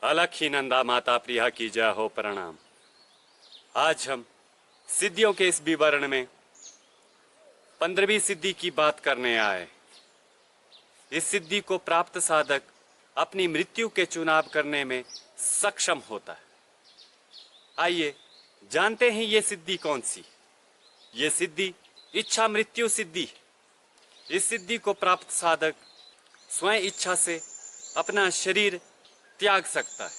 अलख ही नंदा माता प्रिया की जय हो प्रणाम। आज हम सिद्धियों के इस विवरण में 15वीं सिद्धि की बात करने आए। इस सिद्धि को प्राप्त साधक अपनी मृत्यु के चुनाव करने में सक्षम होता है। आइए जानते हैं ये सिद्धि कौन सी। ये सिद्धि इच्छा मृत्यु सिद्धि। इस सिद्धि को प्राप्त साधक स्वयं इच्छा से अपना शरीर त्याग सकता है।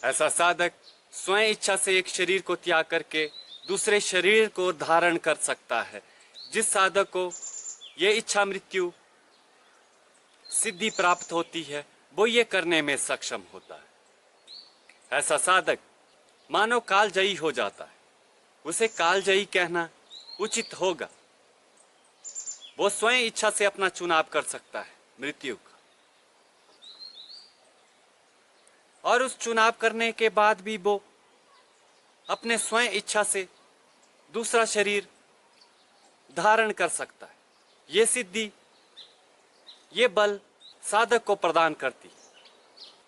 ऐसा साधक स्वयं इच्छा से एक शरीर को त्याग करके दूसरे शरीर को धारण कर सकता है। जिस साधक को ये इच्छा मृत्यु सिद्धि प्राप्त होती है वो ये करने में सक्षम होता है। ऐसा साधक मानो कालजयी हो जाता है। उसे कालजयी कहना उचित होगा। वो स्वयं इच्छा से अपना चुनाव कर सकता है मृत्यु का, और उस चुनाव करने के बाद भी वो अपने स्वयं इच्छा से दूसरा शरीर धारण कर सकता है। ये सिद्धि, ये बल साधक को प्रदान करती।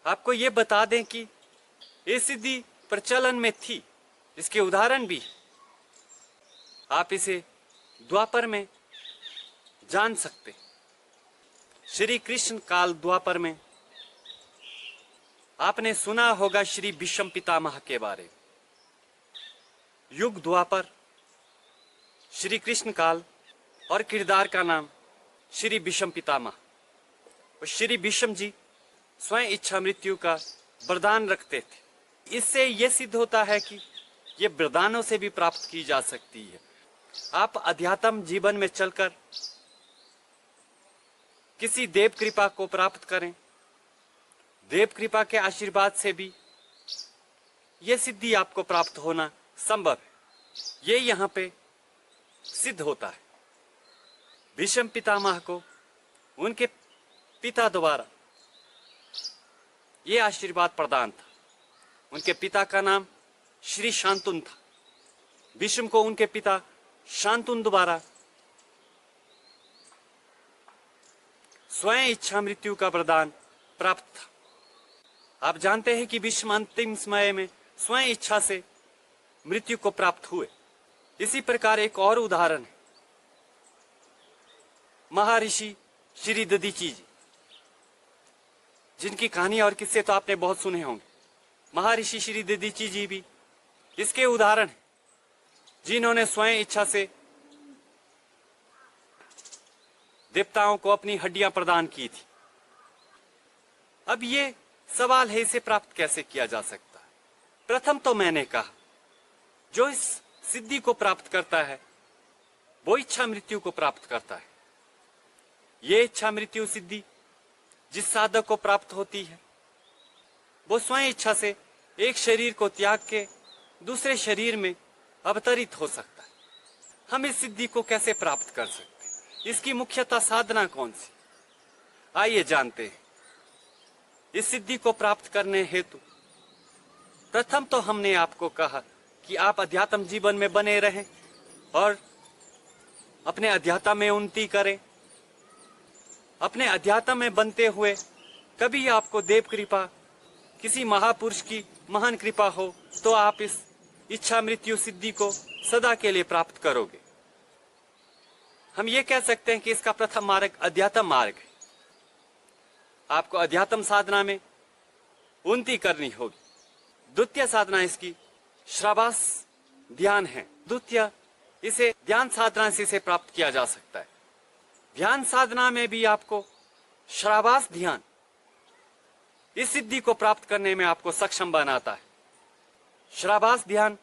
आपको ये बता दें कि ये सिद्धि प्रचलन में थी। इसके उदाहरण भी आप इसे द्वापर में जान सकते। श्री कृष्ण काल द्वापर में आपने सुना होगा श्री भीष्म पितामह के बारे में। युग द्वापर, श्री कृष्ण काल और किरदार का नाम श्री भीष्म पितामह। और श्री भीष्म जी स्वयं इच्छा मृत्यु का वरदान रखते थे। इससे यह सिद्ध होता है कि ये वरदानों से भी प्राप्त की जा सकती है। आप अध्यात्म जीवन में चलकर किसी देव कृपा को प्राप्त करें, देव कृपा के आशीर्वाद से भी यह सिद्धि आपको प्राप्त होना संभव है। ये यहाँ पे सिद्ध होता है। भीष्म पितामह को उनके पिता द्वारा ये आशीर्वाद प्रदान था। उनके पिता का नाम श्री शांतनु था। भीष्म को उनके पिता शांतनु द्वारा स्वयं इच्छा मृत्यु का वरदान प्राप्त था। आप जानते हैं कि भीष्म अंतिम समय में स्वयं इच्छा से मृत्यु को प्राप्त हुए। इसी प्रकार एक और उदाहरण है महर्षि श्री दधीची जी, जिनकी कहानी और किस्से तो आपने बहुत सुने होंगे। महर्षि श्री दधीची जी भी इसके उदाहरण हैं, जिन्होंने स्वयं इच्छा से देवताओं को अपनी हड्डियां प्रदान की थी। अब ये सवाल है, इसे प्राप्त कैसे किया जा सकता है। प्रथम तो मैंने कहा जो इस सिद्धि को प्राप्त करता है वो इच्छा मृत्यु को प्राप्त करता है। ये इच्छा मृत्यु सिद्धि जिस साधक को प्राप्त होती है वो स्वयं इच्छा से एक शरीर को त्याग के दूसरे शरीर में अवतरित हो सकता है। हम इस सिद्धि को कैसे प्राप्त कर सकते हैं, इसकी मुख्यतः साधना कौन सी, आइए जानते हैं। इस सिद्धि को प्राप्त करने हेतु प्रथम तो हमने आपको कहा कि आप अध्यात्म जीवन में बने रहें और अपने अध्यात्म में उन्नति करें। अपने अध्यात्म में बनते हुए कभी आपको देव कृपा, किसी महापुरुष की महान कृपा हो तो आप इस इच्छा मृत्यु सिद्धि को सदा के लिए प्राप्त करोगे। हम ये कह सकते हैं कि इसका प्रथम मार्ग अध्यात्म मार्ग है। आपको अध्यात्म साधना में उन्नति करनी होगी। द्वितीय साधना इसकी श्रावास ध्यान है। द्वितीय इसे ध्यान साधना से इसे प्राप्त किया जा सकता है। ध्यान साधना में भी आपको श्रावास ध्यान इस सिद्धि को प्राप्त करने में आपको सक्षम बनाता है। श्रावास ध्यान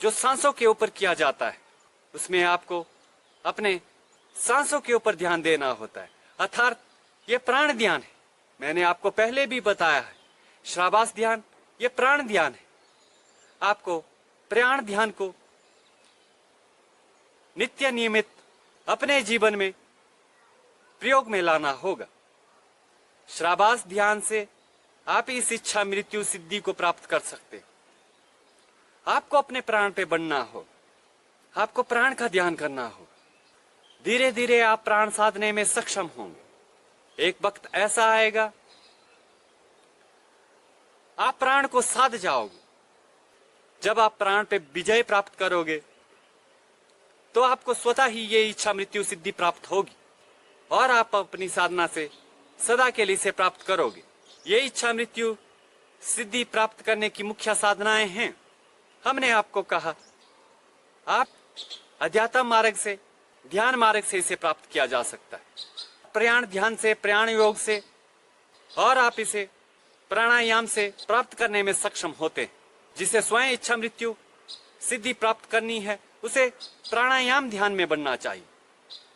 जो सांसों के ऊपर किया जाता है, उसमें आपको अपने सांसों के ऊपर ध्यान देना होता है, अर्थात ये प्राण ध्यान है। मैंने आपको पहले भी बताया है, श्रावास ध्यान ये प्राण ध्यान है। आपको प्राण ध्यान को नित्य नियमित अपने जीवन में प्रयोग में लाना होगा। श्रावास ध्यान से आप इस इच्छा मृत्यु सिद्धि को प्राप्त कर सकते हो। आपको अपने प्राण पे बनना हो, आपको प्राण का ध्यान करना हो। धीरे धीरे आप प्राण साधने में सक्षम होंगे। एक वक्त ऐसा आएगा आप प्राण को साध जाओगे। जब आप प्राण पे विजय प्राप्त करोगे तो आपको स्वतः ही ये इच्छा मृत्यु सिद्धि प्राप्त होगी और आप अपनी साधना से सदा के लिए इसे प्राप्त करोगे। ये इच्छा मृत्यु सिद्धि प्राप्त करने की मुख्य साधनाएं हैं। हमने आपको कहा आप अध्यात्म मार्ग से, ध्यान मार्ग से इसे प्राप्त किया जा सकता है, प्रयाण ध्यान से, प्रयाण योग से, और आप इसे प्राणायाम से प्राप्त करने में सक्षम होते हैं। जिसे स्वयं इच्छा मृत्यु सिद्धि प्राप्त करनी है उसे प्राणायाम ध्यान में बनना चाहिए।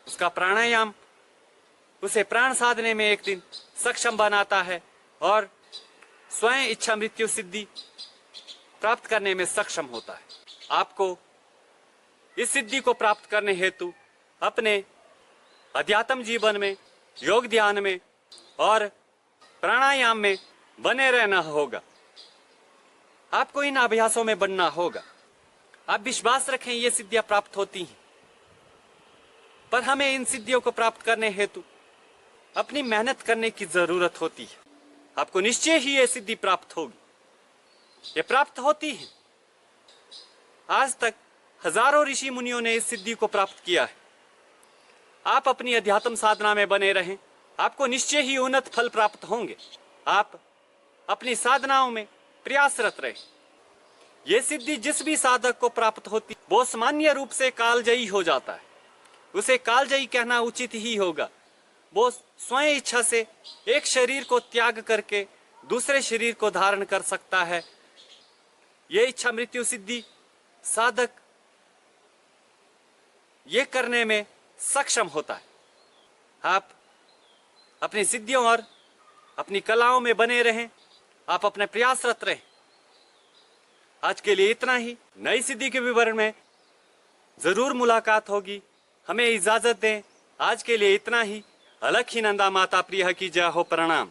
उसका प्राणायाम उसे प्राण साधने में एक दिन सक्षम बनाता है और स्वयं इच्छा मृत्यु सिद्धि प्राप्त करने में सक्षम होता है। आपको इस सिद्धि को प्राप्त करने हेतु अपने अध्यात्म जीवन में, योग ध्यान में और प्राणायाम में बने रहना होगा। आपको इन अभ्यासों में बनना होगा। आप विश्वास रखें ये सिद्धियां प्राप्त होती हैं, पर हमें इन सिद्धियों को प्राप्त करने हेतु अपनी मेहनत करने की जरूरत होती है। आपको निश्चय ही ये सिद्धि प्राप्त होगी, ये प्राप्त होती है। आज तक हजारों ऋषि मुनियों ने इस सिद्धि को प्राप्त किया है। आप अपनी अध्यात्म साधना में बने रहें, आपको निश्चय ही उन्नत फल प्राप्त होंगे। आप अपनी साधनाओं में प्रयासरत रहे। यह सिद्धि जिस भी साधक को प्राप्त होती वो सामान्य रूप से कालजयी हो जाता है। उसे कालजयी कहना उचित ही होगा। वो स्वयं इच्छा से एक शरीर को त्याग करके दूसरे शरीर को धारण कर सकता है। यह इच्छा मृत्यु सिद्धि साधक ये करने में सक्षम होता है। आप अपनी सिद्धियों और अपनी कलाओं में बने रहें, आप अपने प्रयासरत रहें। आज के लिए इतना ही। नई सिद्धि के विवरण में जरूर मुलाकात होगी। हमें इजाजत दें। आज के लिए इतना ही। अलख ही नंदा माता प्रिय की जय हो। प्रणाम।